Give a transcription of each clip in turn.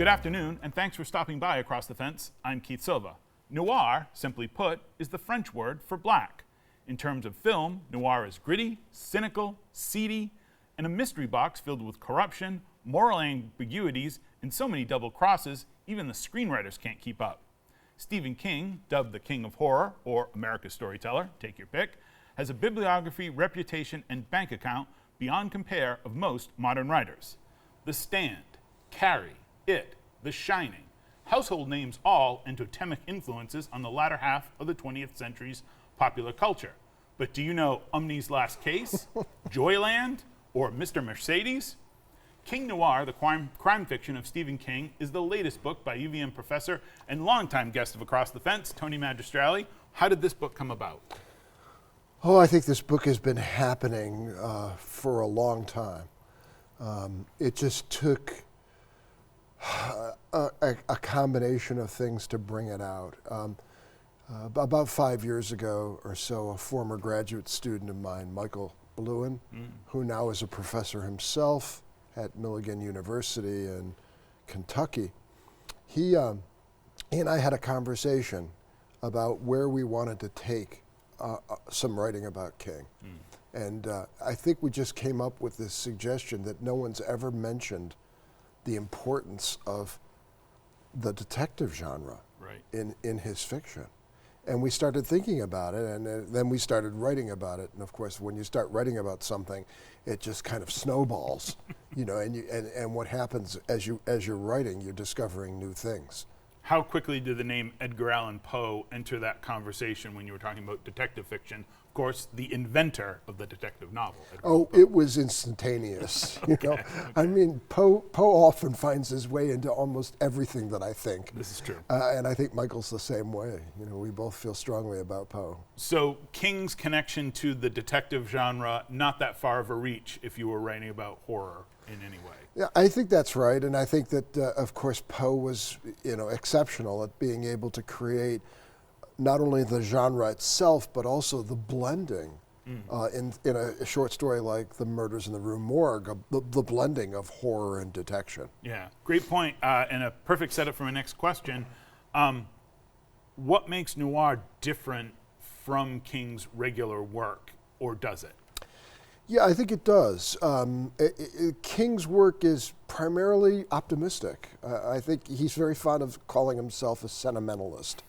Good afternoon, and thanks for stopping by Across the Fence. I'm Keith Silva. Noir, simply put, is the French word for black. In terms of film, noir is gritty, cynical, seedy, and a mystery box filled with corruption, moral ambiguities, and so many double crosses, even the screenwriters can't keep up. Stephen King, dubbed the King of Horror, or America's Storyteller, take your pick, has a bibliography, reputation, and bank account beyond compare of most modern writers. The Stand, Carrie, It, The Shining, household names all and totemic influences on the latter half of the 20th century's popular culture. But do you know Umney's Last Case, Joyland, or Mr. Mercedes? King Noir, the crime fiction of Stephen King, is the latest book by UVM professor and longtime guest of Across the Fence, Tony Magistrale. How did this book come about? Oh, I think this book has been happening for a long time. It just took a combination of things to bring it out. About 5 years ago or so, a former graduate student of mine, Michael Blouin, who now is a professor himself at Milligan University in Kentucky, he and I had a conversation about where we wanted to take some writing about King. And I think we just came up with this suggestion that no one's ever mentioned the importance of the detective genre in his fiction. And we started thinking about it, and then we started writing about it. And of course, when you start writing about something, it just kind of snowballs, you know. And what happens as you're writing, you're discovering new things. How quickly did the name Edgar Allan Poe enter that conversation when you were talking about detective fiction? Of course, the inventor of the detective novel. It was instantaneous. Okay. I mean, Poe often finds his way into almost everything that I think. This is true. And I think Michael's the same way. You know, we both feel strongly about Poe. So King's connection to the detective genre, not that far of a reach if you were writing about horror in any way. Yeah, I think that's right, and I think that, of course, Poe was, exceptional at being able to create not only the genre itself, but also the blending in a short story like The Murders in the Rue Morgue, the blending of horror and detection. Yeah, great point, and a perfect setup for my next question. What makes noir different from King's regular work, or does it? Yeah, I think it does. King's work is primarily optimistic. I think he's very fond of calling himself a sentimentalist.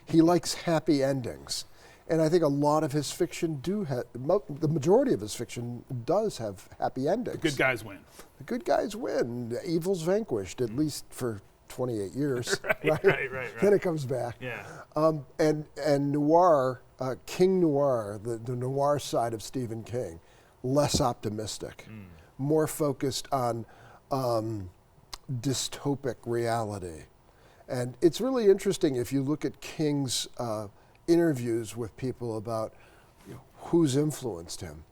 He likes happy endings. And I think a lot of his fiction the majority of his fiction does have happy endings. The good guys win. The good guys win. The evil's vanquished, at least for 28 years. Right. Then it comes back. Yeah. And noir, King Noir, the noir side of Stephen King, less optimistic, more focused on dystopic reality. And it's really interesting if you look at King's interviews with people about who's influenced him.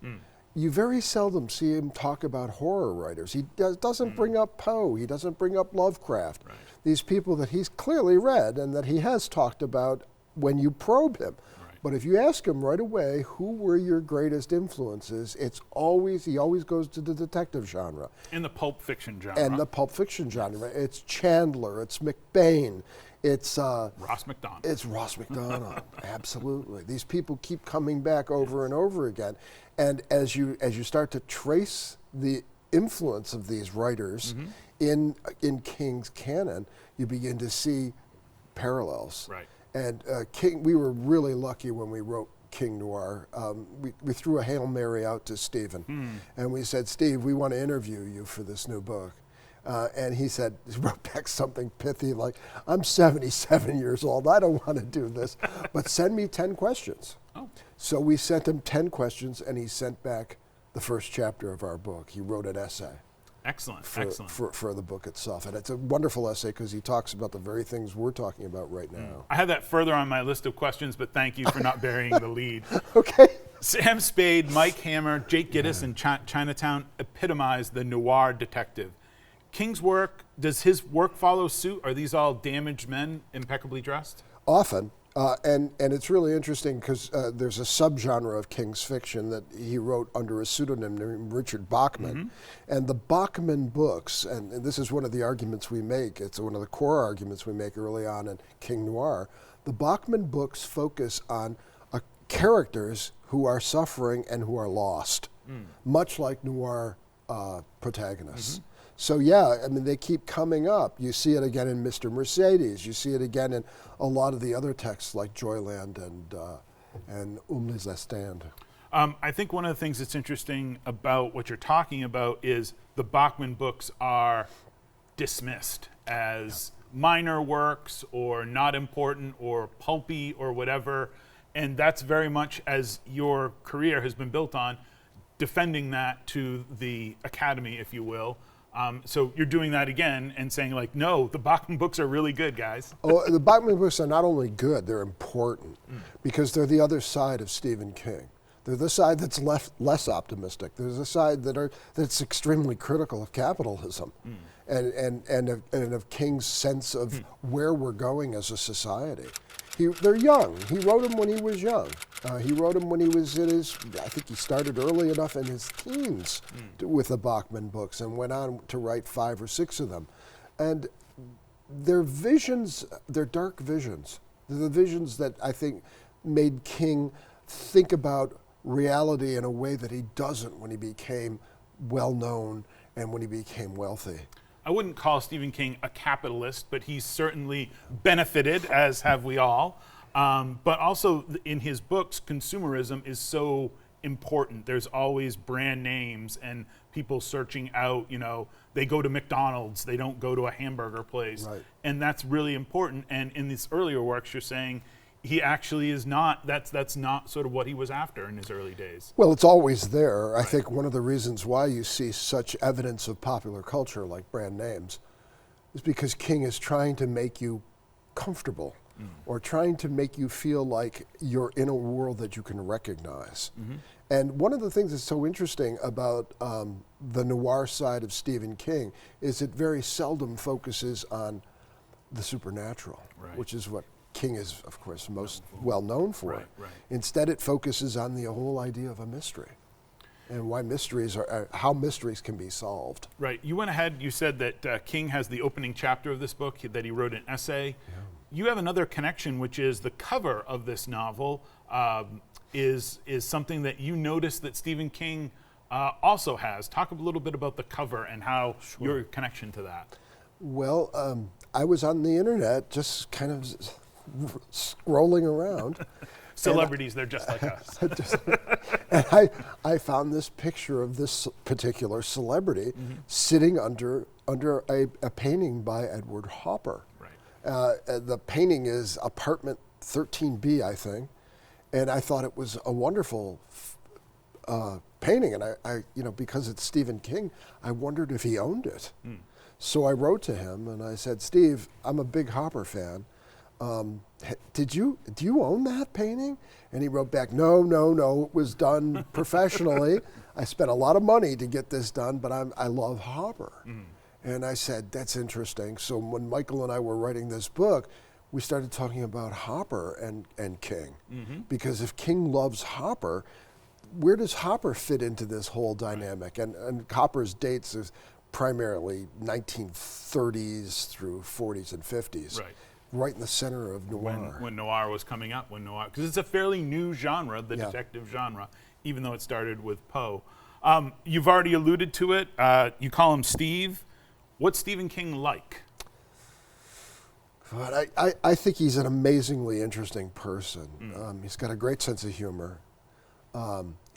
You very seldom see him talk about horror writers. He doesn't bring up Poe. He doesn't bring up Lovecraft. Right. These people that he's clearly read and that he has talked about when you probe him. But if you ask him right away, who were your greatest influences, he always goes to the detective genre. In the pulp fiction genre. And the pulp fiction genre. It's Chandler, it's McBain, it's Ross McDonald. It's Ross McDonald, absolutely. These people keep coming back over and over again. And as you start to trace the influence of these writers in King's canon, you begin to see parallels. Right. And King, we were really lucky when we wrote King Noir. We threw a Hail Mary out to Stephen, and we said, Steve, we want to interview you for this new book. And he wrote back something pithy like, I'm 77 years old, I don't want to do this, but send me 10 questions. Oh. So we sent him 10 questions, and he sent back the first chapter of our book. He wrote an essay. Excellent. For the book itself. And it's a wonderful essay because he talks about the very things we're talking about right now. I had that further on my list of questions, but thank you for not burying the lead. Okay. Sam Spade, Mike Hammer, Jake Gittes, and Chinatown epitomize the noir detective. King's work, does his work follow suit? Are these all damaged men impeccably dressed? Often. And it's really interesting because there's a subgenre of King's fiction that he wrote under a pseudonym named Richard Bachman. And the Bachman books, and this is one of the arguments we make, it's one of the core arguments we make early on in King Noir, the Bachman books focus on characters who are suffering and who are lost, much like noir protagonists. So yeah, I mean, they keep coming up. You see it again in Mr. Mercedes. You see it again in a lot of the other texts like Joyland and Les Estandes. I think one of the things that's interesting about what you're talking about is the Bachman books are dismissed as minor works or not important or pulpy or whatever. And that's very much, as your career has been built on, defending that to the academy, if you will. So you're doing that again and saying, like, no, the Bachman books are really good, guys. Oh, the Bachman books are not only good, they're important because they're the other side of Stephen King. They're the side that's less optimistic. There's a side that's extremely critical of capitalism and of King's sense of where we're going as a society. They're young. He wrote them when he was young. He wrote them when he was in his, I think he started early enough in his teens with the Bachman books and went on to write 5 or 6 of them. And they're visions, they're dark visions. They're the visions that I think made King think about reality in a way that he doesn't when he became well-known and when he became wealthy. I wouldn't call Stephen King a capitalist, but he's certainly benefited, as have we all. But also in his books, consumerism is so important. There's always brand names and people searching out, they go to McDonald's, they don't go to a hamburger place. Right. And that's really important. And in these earlier works, you're saying he actually is not, that's not sort of what he was after in his early days. Well, it's always there. Right. I think one of the reasons why you see such evidence of popular culture like brand names is because King is trying to make you comfortable or trying to make you feel like you're in a world that you can recognize. And one of the things that's so interesting about the noir side of Stephen King is it very seldom focuses on the supernatural, which is what King is, of course, most well known for. Right. Instead, it focuses on the whole idea of a mystery and why mysteries are, how mysteries can be solved. Right. You went ahead, you said that King has the opening chapter of this book, that he wrote an essay. Yeah. You have another connection, which is the cover of this novel is something that you noticed that Stephen King also has. Talk a little bit about the cover and how your connection to that. Well, I was on the internet just kind of scrolling around. Celebrities, they're just like us. And I found this picture of this particular celebrity sitting under a painting by Edward Hopper. Right. The painting is apartment 13B, I think, and I thought it was a wonderful painting. And I because it's Stephen King, I wondered if he owned it. So I wrote to him and I said, Steve, I'm a big Hopper fan. Do you own that painting? And he wrote back, no, it was done professionally. I spent a lot of money to get this done, but I love Hopper. And I said, that's interesting. So when Michael and I were writing this book, we started talking about Hopper and King. Because if King loves Hopper, where does Hopper fit into this whole dynamic? And Hopper's dates is primarily 1930s through 40s and 50s. Right in the center of noir. When noir was coming up, because it's a fairly new genre, the detective genre, even though it started with Poe. You've already alluded to it. You call him Steve. What's Stephen King like? But I think he's an amazingly interesting person. He's got a great sense of humor.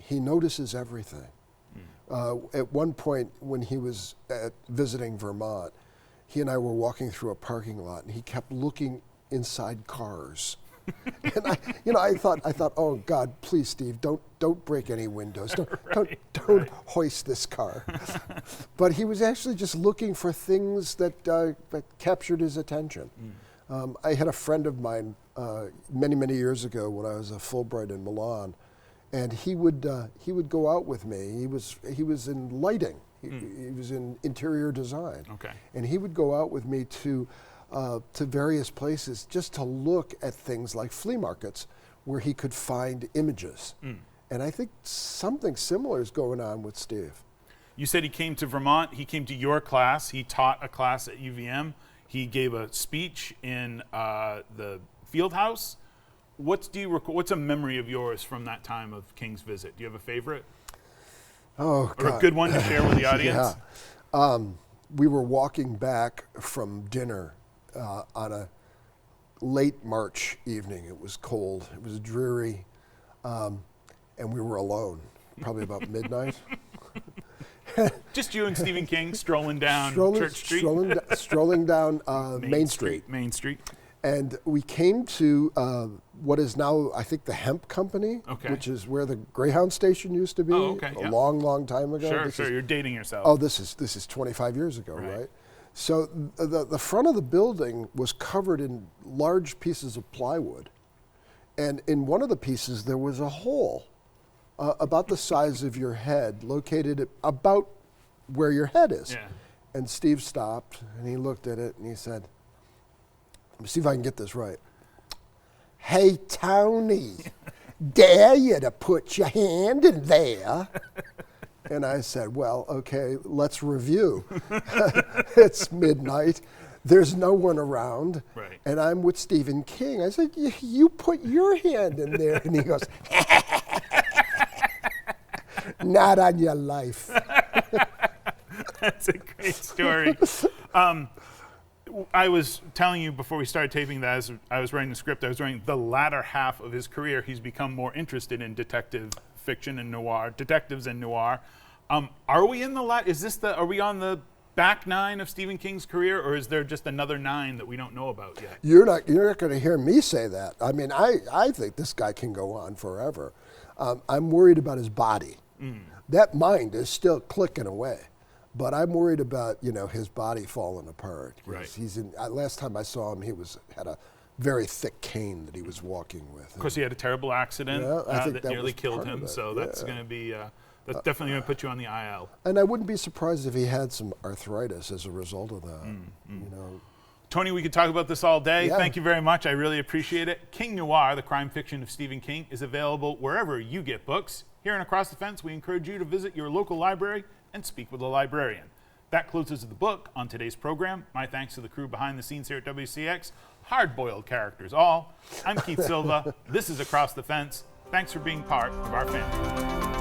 He notices everything. At one point when he was visiting Vermont, he and I were walking through a parking lot, and he kept looking inside cars. And I thought, oh God, please, Steve, don't break any windows, don't hoist this car. But he was actually just looking for things that captured his attention. I had a friend of mine many years ago when I was a Fulbright in Milan, and he would go out with me. He was in lighting. He was in interior design. Okay. And he would go out with me to to various places just to look at things like flea markets where he could find images. And I think something similar is going on with Steve. You said he came to Vermont. He came to your class. He taught a class at UVM. He gave a speech in the field house. What's a memory of yours from that time of King's visit? Do you have a favorite? Oh, or a good one to share with the audience? Yeah. We were walking back from dinner on a late March evening. It was cold. It was dreary. And we were alone, probably about midnight. Just you and Stephen King strolling down Church Street? Strolling down Main Street. Main Street. And we came to what is now, I think, the Hemp Company, which is where the Greyhound station used to be a long, long time ago. Sure, you're dating yourself. Oh, this is 25 years ago, right? So the front of the building was covered in large pieces of plywood. And in one of the pieces, there was a hole about the size of your head, located about where your head is. Yeah. And Steve stopped, and he looked at it, and he said, let me see if I can get this right. Hey, Tony, dare you to put your hand in there? And I said, well, okay, let's review. It's midnight. There's no one around. Right. And I'm with Stephen King. I said, you put your hand in there. And he goes, not on your life. That's a great story. I was telling you before we started taping that as I was writing the script, I was writing the latter half of his career, he's become more interested in detective fiction and noir, detectives and noir. Are we in are we on the back nine of Stephen King's career, or is there just another nine that we don't know about yet? You're not going to hear me say that. I mean, I think this guy can go on forever. I'm worried about his body. That mind is still clicking away. But I'm worried about, his body falling apart. Right. He's in. Last time I saw him, he had a very thick cane that he was walking with. Of course, he had a terrible accident that nearly killed him. So yeah. That's going to be that's definitely going to put you on the IL. And I wouldn't be surprised if he had some arthritis as a result of that. Tony, we could talk about this all day. Yeah. Thank you very much. I really appreciate it. King Noir, the crime fiction of Stephen King, is available wherever you get books. Here in Across the Fence, we encourage you to visit your local library and speak with a librarian. That closes the book on today's program. My thanks to the crew behind the scenes here at WCX. Hard-boiled characters all. I'm Keith Silva. This is Across the Fence. Thanks for being part of our family.